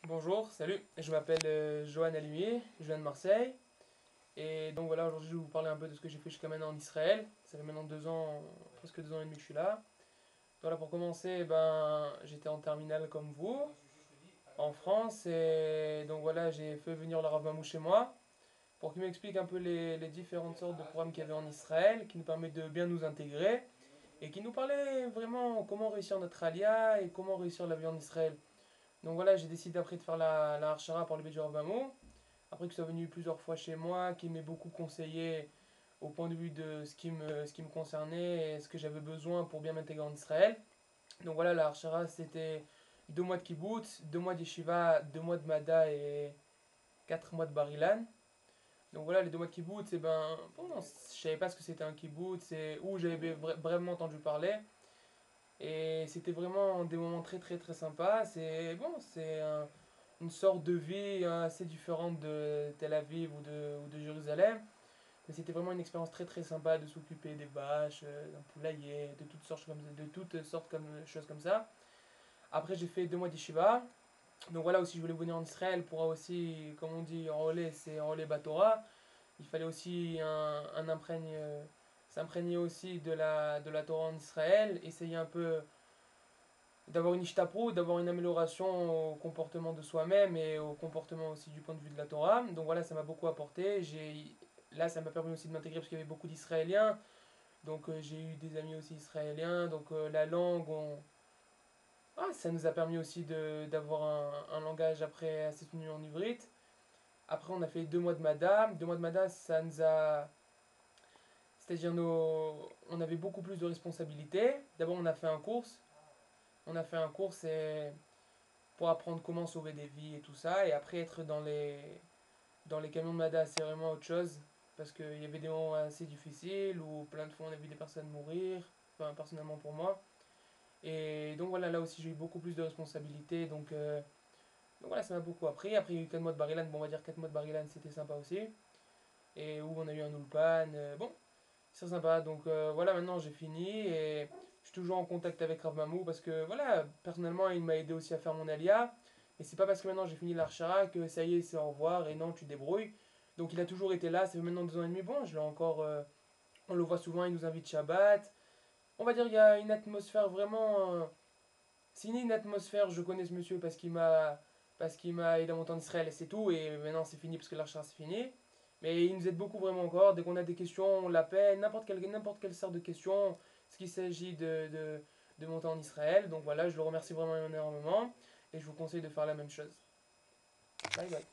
Bonjour, salut, je m'appelle Johan Alimier, je viens de Marseille. Et donc voilà, aujourd'hui je vais vous parler un peu de ce que j'ai fait jusqu'à maintenant en Israël. Ça fait maintenant 2 ans, presque 2 ans et demi que je suis là. Voilà, pour commencer, j'étais en terminale comme vous, en France. Et donc voilà, j'ai fait venir le Rav Mamou chez moi pour qu'il m'explique un peu les différentes sortes de programmes qu'il y avait en Israël, qui nous permettent de bien nous intégrer et qui nous parlait vraiment comment réussir notre alia et comment réussir la vie en Israël. Donc voilà, j'ai décidé après de faire la Arshara par le Bédur Bamo. Après que soit venu plusieurs fois chez moi, qui m'ait beaucoup conseillé au point de vue de ce qui me concernait et ce que j'avais besoin pour bien m'intégrer en Israël. Donc voilà, la Arshara c'était 2 mois de kibbutz, 2 mois d'yeshiva, 2 mois de Mada et 4 mois de Barilan. Donc voilà, les 2 mois de kibbutz, bon, je savais pas ce que c'était un kibbutz et où j'avais vraiment entendu parler. Et c'était vraiment des moments très très très sympas. C'est bon, une sorte de vie assez différente de Tel Aviv ou de Jérusalem. Mais c'était vraiment une expérience très très sympa de s'occuper des vaches, d'un poulailler, de toutes sortes comme choses comme ça. Après j'ai fait 2 mois d'Yeshiva. Donc voilà, aussi je voulais venir en Israël pour aussi, comme on dit, enrôler, c'est enrôler Batora. Il fallait aussi s'imprégner aussi de la Torah en Israël, essayer un peu d'avoir une ishtaprou, d'avoir une amélioration au comportement de soi-même et au comportement aussi du point de vue de la Torah. Donc voilà, ça m'a beaucoup apporté. Là, ça m'a permis aussi de m'intégrer parce qu'il y avait beaucoup d'Israéliens. Donc j'ai eu des amis aussi israéliens. Donc la langue, ça nous a permis aussi d'avoir un langage après assez tenu en ivrite. Après, on a fait 2 mois de Madame. 2 mois de Madame, ça nous a... C'est-à-dire, on avait beaucoup plus de responsabilités. D'abord, on a fait un cours pour apprendre comment sauver des vies et tout ça. Et après, être dans les camions de Mada, c'est vraiment autre chose. Parce qu'il y avait des moments assez difficiles où plein de fois on a vu des personnes mourir. Enfin, personnellement pour moi. Et donc voilà, là aussi j'ai eu beaucoup plus de responsabilités. Donc voilà, ça m'a beaucoup appris. Après, il y a eu 4 mois de Barilan. Bon, on va dire 4 mois de Barilan, c'était sympa aussi. Et où on a eu un Ulpan. Bon, c'est sympa. Donc voilà, maintenant j'ai fini. Et je suis toujours en contact avec Rav Mamou parce que voilà, personnellement, il m'a aidé aussi à faire mon alia. Et c'est pas parce que maintenant j'ai fini l'Archara que ça y est, c'est au revoir et non, tu te débrouilles. Donc il a toujours été là, ça fait maintenant 2 ans et demi. Bon, je l'ai encore. On le voit souvent, il nous invite Shabbat. On va dire qu'il y a une atmosphère vraiment. C'est une atmosphère, je connais ce monsieur parce qu'il m'a aidé à monter en Israël et c'est tout. Et maintenant c'est fini parce que l'Archara c'est fini. Mais il nous aide beaucoup vraiment encore. Dès qu'on a des questions, on l'appelle. N'importe quelle sorte de questions. Ce qu'il s'agit de monter en Israël. Donc voilà, je le remercie vraiment énormément. Et je vous conseille de faire la même chose. Bye bye.